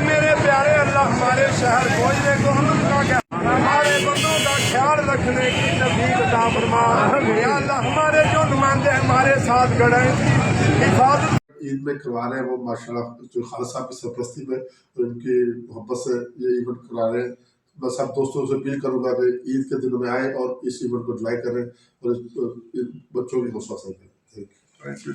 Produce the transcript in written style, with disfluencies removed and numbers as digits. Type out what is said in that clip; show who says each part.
Speaker 1: मेरे प्यारे अल्लाह हमारे शहर खोजने को हमारे बंदों का ख्याल रखने की तौफीक अता फरमा। अल्लाह हमारे जो नुमाइंदे हमारे साथ खड़े हिफाजत
Speaker 2: ईद में करवा रहे हैं वो माशाल्लाह जो खालिद साहब की सरपरस्ती में और उनकी मोहब्बत से ये इवेंट करा रहे हैं। मैं सब दोस्तों से अपील करूंगा कि ईद के दिनों में आए और इस इवेंट को एंजॉय करें और बच्चों की हौसला अफजाई करें। Thank you.